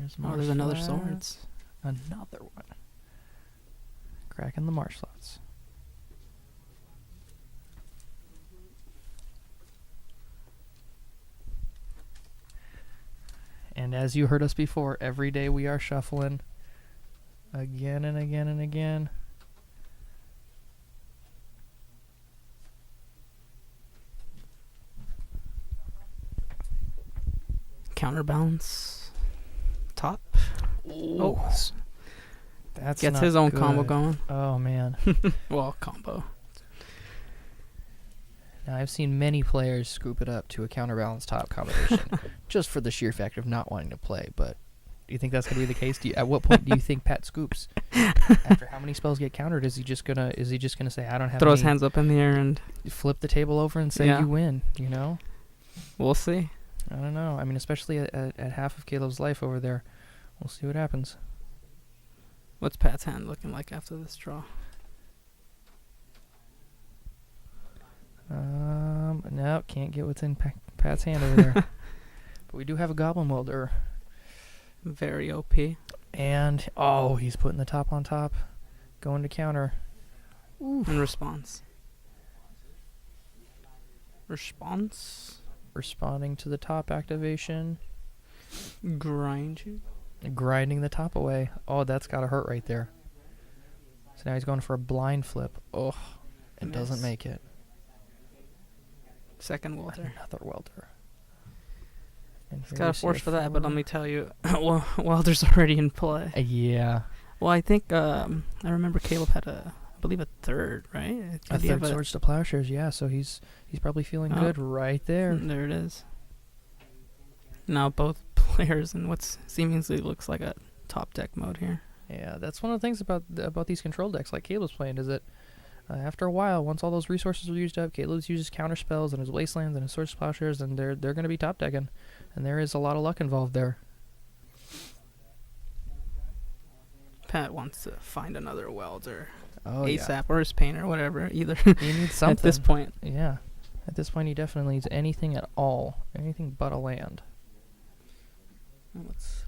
There's another sword. Another one. Cracking the marsh slots. And as you heard us before, every day we are shuffling again and again and again. Counterbalance. Top. Oh, that's Gets not his own good. combo going. Oh, man. Well, combo. Now, I've seen many players scoop it up to a counterbalance top combination just for the sheer fact of not wanting to play. But do you think that's going to be the case? At what point do you think Pat scoops? After how many spells get countered, is he just gonna say, I don't have Throw his any, hands up in the air and flip the table over and say you win, you know? we'll see. I don't know. I mean, especially at half of Caleb's life over there. We'll see what happens. What's Pat's hand looking like after this draw? No, can't get what's in Pat's hand over there. But we do have a Goblin Welder. Very OP. And, he's putting the top on top. Going to counter. Oof. In response. Responding to the top activation. Grind you. Grinding the top away. Oh, that's got to hurt right there. So now he's going for a blind flip. Oh, it doesn't make it. Second welder. Another welder. And He's got a force for that, but let me tell you, welder's already in play. Yeah. Well, I think, I remember Caleb had I believe a third, right? A third Swords to Plowshares, yeah, so he's probably feeling good right there. There it is. Now both players in what seemingly looks like a top deck mode here. Yeah, that's one of the things about these control decks like Caleb's playing is that after a while, once all those resources are used up, Caleb uses counter spells and his Wastelands and his Swords to Plowshares, and they're going to be top decking. And there is a lot of luck involved there. Pat wants to find another welder. ASAP. Yeah. Or his painter, whatever. Either. He needs something. At this point. Yeah. At this point, he definitely needs anything at all. Anything but a land. What's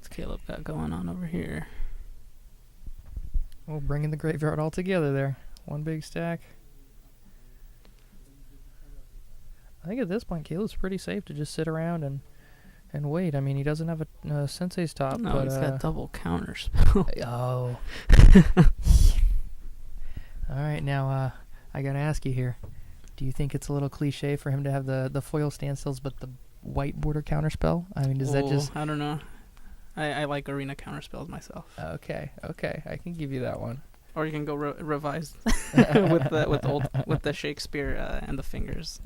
Caleb got going on over here? Well, bringing the graveyard all together there. One big stack. I think at this point, Caleb's pretty safe to just sit around and wait. I mean, he doesn't have a Sensei's top. No, but, he's got double counter spell. Oh. All right, now I got to ask you here. Do you think it's a little cliche for him to have the foil standstills but the white border counter spell? I mean, does that just... I don't know. I like arena counter spells myself. Okay, I can give you that one. Or you can go revise with the Shakespeare and the fingers.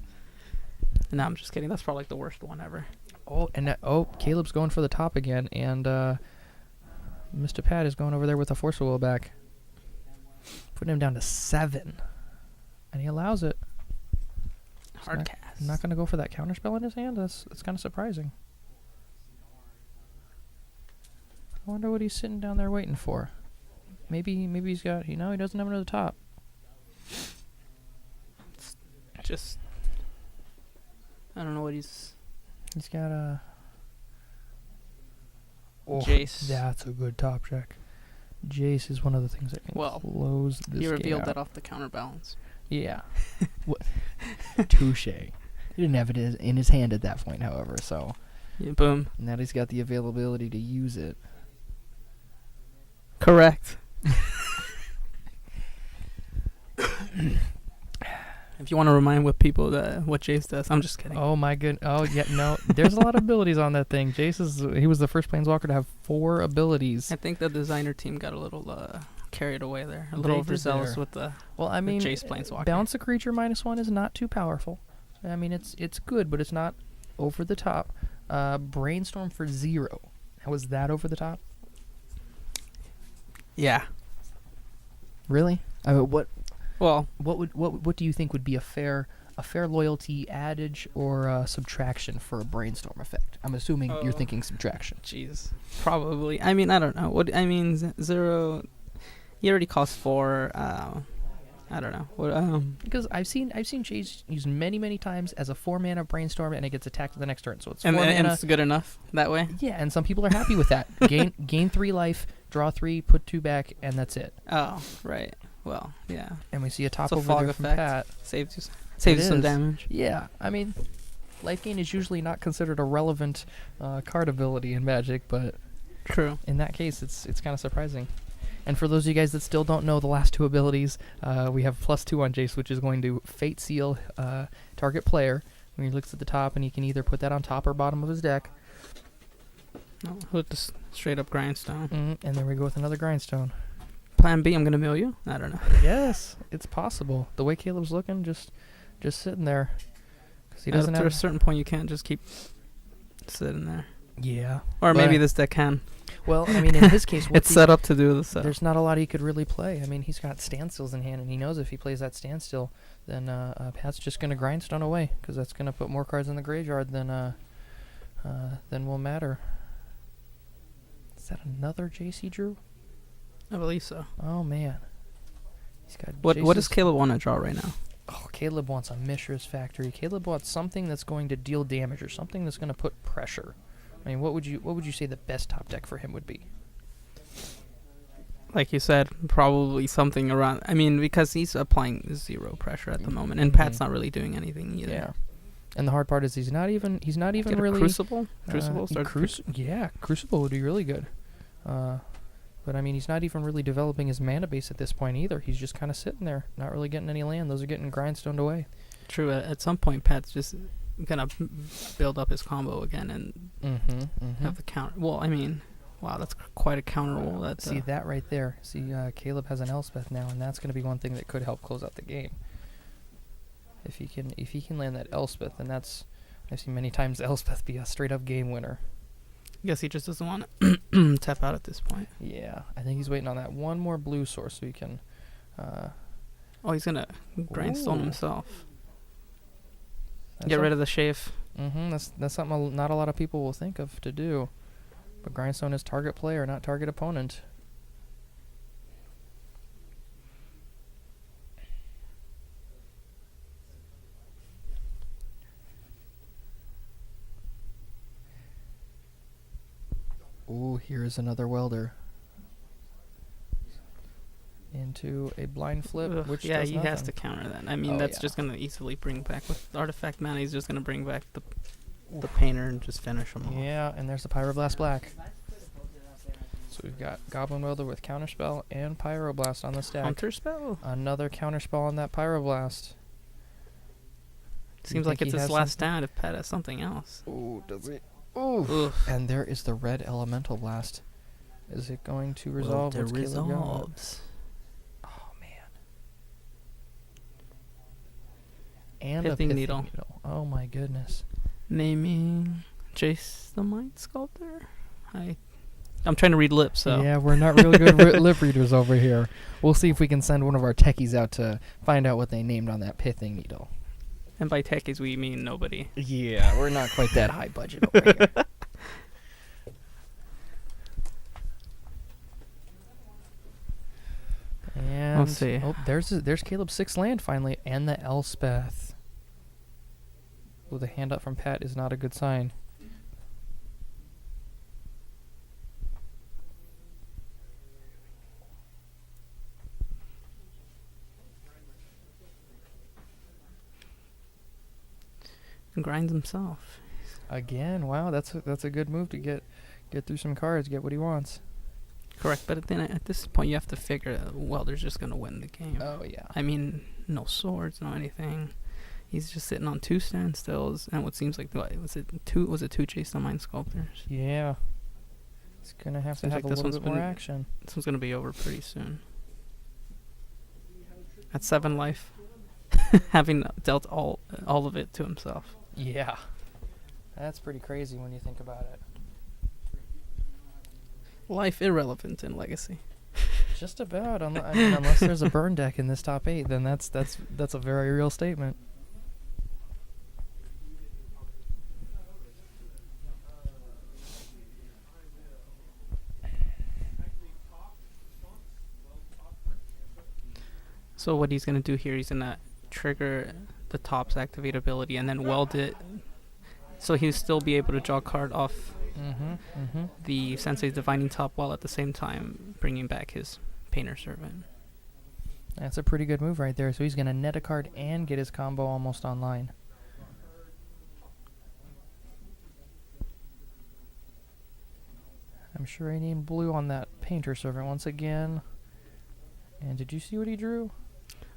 No, I'm just kidding. That's probably like the worst one ever. Oh, and Caleb's going for the top again, and Mr. Pat is going over there with a Force of Will back, putting him down to 7, and he allows it. Hard cast. Not going to go for that counter spell in his hand. That's kind of surprising. I wonder what he's sitting down there waiting for. Maybe he's got, he doesn't have another top. Just, I don't know what he's got a... Oh, Jace. That's a good top check. Jace is one of the things that can close this game. He revealed that off the counterbalance. Yeah. Touche. He didn't have it in his hand at that point, however, so... Yeah, boom. Now he's got the availability to use it. Correct. If you want to remind people what Jace does, I'm just kidding. Oh my goodness! Oh yeah, no. There's a lot of abilities on that thing. He was the first planeswalker to have 4 abilities. I think the designer team got a little carried away there, a little overzealous with the Jace planeswalker. Bounce a creature -1 is not too powerful. I mean, it's good, but it's not over the top. Brainstorm for 0. Was that over the top? Yeah. Really? I mean, what? Well, what do you think would be a fair loyalty adage or subtraction for a brainstorm effect? I'm assuming you're thinking subtraction. Jeez, probably. I mean, I don't know. 0. He already costs 4. I don't know. What Because I've seen Jace used many times as a 4-mana brainstorm, and it gets attacked the next turn. So it's 4 and mana. it's good enough that way. Yeah, and some people are happy with that. Gain 3 life, draw 3, put 2 back, and that's it. Oh, right. Well, yeah. And we see a top It's a over fog there from effect. Pat. Saves you some is. damage. Yeah, I mean, life gain is usually not considered a relevant card ability in Magic, but True. in that case, it's kind of surprising. And for those of you guys that still don't know the last 2 abilities, we have +2 on Jace, which is going to Fate Seal target player. When he looks at the top, and he can either put that on top or bottom of his deck. No, with just straight up grindstone. And then we go with another Grindstone. Plan B, I'm gonna mill you. I don't know. Yes, it's possible. The way Caleb's looking, just sitting there. Because he doesn't After have... a certain point, you can't just keep sitting there. Yeah. Or maybe But- this deck can. Well, I mean, in his case, It's set up to do this. there's not a lot he could really play. I mean, he's got standstills in hand, and he knows if he plays that standstill, then Pat's just going to grindstone away, because that's going to put more cards in the graveyard than will matter. Is that another JC Drew? I believe so. Oh, man. He's got What does Jace's- Caleb want to draw right now? Oh, Caleb wants a Mishra's Factory. Caleb wants something that's going to deal damage, or something that's going to put pressure. I mean, what would you say the best top deck for him would be? Like you said, probably something around. I mean, because he's applying 0 pressure at the moment, and Pat's not really doing anything either. Yeah. And the hard part is he's not even Get a really Crucible. Start Crucible would be really good. But I mean, he's not even really developing his mana base at this point either. He's just kind of sitting there, not really getting any land. Those are getting grindstoned away. True. At some point, Pat's just gonna build up his combo again and have the counter. Well, I mean, wow, that's quite a counter roll. That See that right there. See, Caleb has an Elspeth now, and that's going to be one thing that could help close out the game. If he can land that Elspeth, then that's, I've seen many times Elspeth be a straight up game winner. I guess he just doesn't want to tap out at this point. Yeah, I think he's waiting on that one more blue source so he can. Oh, he's gonna grindstone Ooh. himself. That's Get rid of the shave. That's something not a lot of people will think of to do. But grindstone is target player, not target opponent. Ooh, here is another welder. Into a blind flip, Ugh, which yeah, does he nothing. has to counter that. I mean, Oh, that's yeah. just gonna easily bring back with artifact mana. He's just gonna bring back the painter and just finish him off. Yeah, and there's the Pyroblast Black. So we've got Goblin Welder with Counterspell and Pyroblast on the stack. Hunter spell. Another Counterspell on that Pyroblast. Seems like it's his last stand if Pat has something else. Ooh, does it? Ooh. Ugh. And there is the red Elemental Blast. Is it going to resolve? Well, it What's Caleb got? resolves. Oh, man. And Pithing a Needle. Oh, my goodness. Naming Jace the Mind Sculptor. I'm trying to read lips, so. Yeah, we're not real good lip readers over here. We'll see if we can send one of our techies out to find out what they named on that pithing needle. And by techies, we mean nobody. Yeah, we're not quite that high budget over here. And Let's see. Oh, there's Caleb's 6th land finally, and the Elspeth. Well, the hand up from Pat is not a good sign. And grinds himself. Again, wow, that's a good move to get through some cards, get what he wants. Correct, but then at this point, you have to figure that Welder's just going to win the game. Oh, yeah. I mean, no swords, no anything. He's just sitting on 2 standstills, and what seems like, was it two Jace the Mind Sculptors? Yeah. It's going to have Seems to have like a this little one's bit more been- action. This one's going to be over pretty soon. At 7 life, having dealt all of it to himself. Yeah. That's pretty crazy when you think about it. Life irrelevant in Legacy. Just about. I mean, unless there's a burn deck in this top 8, then that's a very real statement. So what he's gonna do here, he's gonna trigger the top's activate ability and then weld it, so he'll still be able to draw a card off the Sensei's Divining Top while at the same time bringing back his Painter Servant. That's a pretty good move right there. So he's gonna net a card and get his combo almost online. I'm sure he named blue on that Painter Servant once again. And did you see what he drew?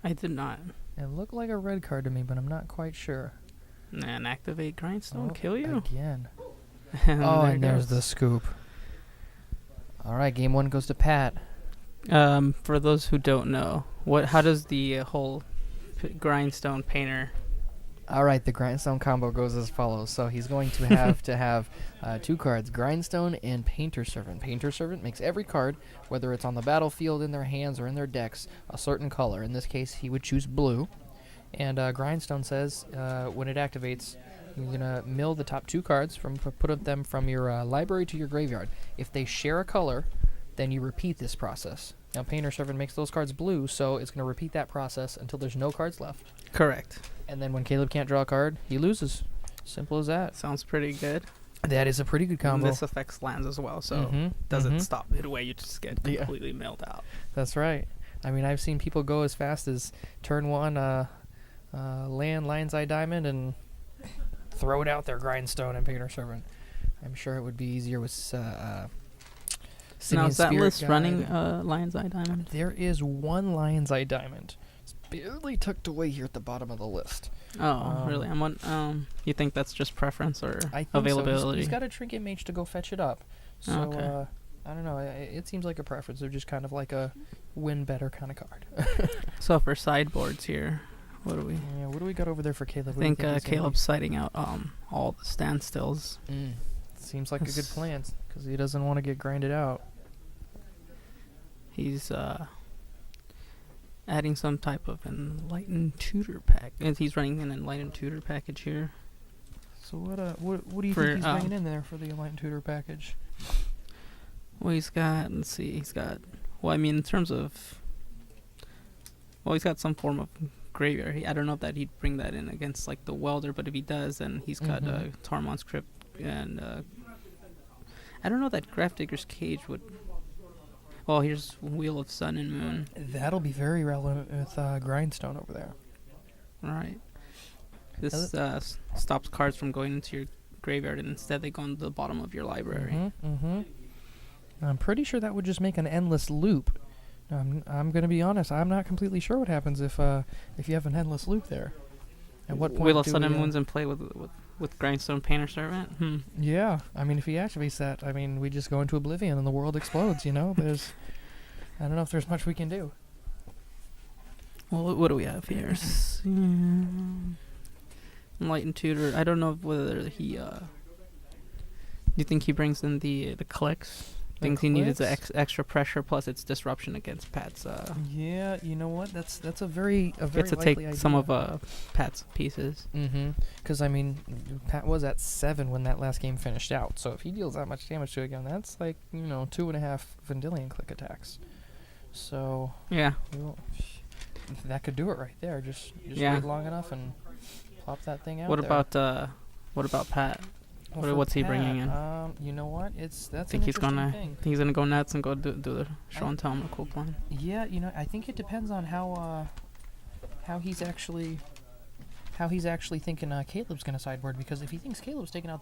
I did not. It looked like a red card to me, but I'm not quite sure. And activate Grindstone, kill you? Again. And there's the scoop. Alright, game 1 goes to Pat. For those who don't know, how does the whole Grindstone Painter... Alright, the Grindstone combo goes as follows. So he's going to have to have 2 cards, Grindstone and Painter Servant. Painter Servant makes every card, whether it's on the battlefield, in their hands, or in their decks, a certain color. In this case, he would choose blue. And Grindstone says when it activates, you're going to mill the top 2 cards, put them from your library to your graveyard. If they share a color, then you repeat this process. Now, Painter Servant makes those cards blue, so it's going to repeat that process until there's no cards left. Correct. And then when Caleb can't draw a card, he loses. Simple as that. Sounds pretty good. That is a pretty good combo. And this affects lands as well, so doesn't stop midway. You just get completely milled out. That's right. I mean, I've seen people go as fast as turn 1, land Lion's Eye Diamond, and throw it out there, Grindstone and Painter Servant. I'm sure it would be easier with Now, is that Spirit list Guide. running Lion's Eye Diamond? There is 1 Lion's Eye Diamond. It's barely tucked away here at the bottom of the list. Oh, really? You think that's just preference or I think availability? So. He's got a Trinket Mage to go fetch it up. So, okay. I don't know. It seems like a preference. They're just kind of like a win better kind of card. So for sideboards here, what do we? Yeah, what do we got over there for Caleb? I think Caleb's citing out all the standstills. Seems like a good plan because he doesn't want to get grinded out. He's adding some type of Enlightened Tutor pack. And he's running an Enlightened Tutor package here. So what do you think he's bringing in there for the Enlightened Tutor package? Well, he's got, let's see, well, I mean, in terms of, well, he's got some form of graveyard. I don't know if that he'd bring that in against, like, the Welder, but if he does, then he's got Tarmon's Crypt, and, I don't know that Grafdigger's Cage would, well, here's Wheel of Sun and Moon. That'll be very relevant with Grindstone over there. Right. This stops cards from going into your graveyard, and instead they go into the bottom of your library. I'm pretty sure that would just make an endless loop. I'm going to be honest. I'm not completely sure what happens if you have an endless loop there. At what point Wheel of Sun and Moon's in play with Grindstone Painter Servant? Yeah. I mean, if he activates that, I mean, we just go into oblivion and the world explodes, you know? I don't know if there's much we can do. Well, what do we have here? Enlightened Tutor. I don't know whether he... do you think he brings in the clicks? Thinks he needed the extra pressure, plus its disruption against Pat's. Yeah, you know what? That's a very gets to take idea. some of Pat's pieces. Because I mean, Pat was at 7 when that last game finished out. So if he deals that much damage to it again, that's like 2.5 Vendilion click attacks. So yeah, that could do it right there. Just wait long enough and plop that thing out. What about Pat? What's he bringing in? You know what? That's think an he's gonna thing. He's gonna go nuts and go do the show and tell him a cool plan. Yeah, I think it depends on how he's actually thinking Caleb's gonna sideboard, because if he thinks Caleb's taking out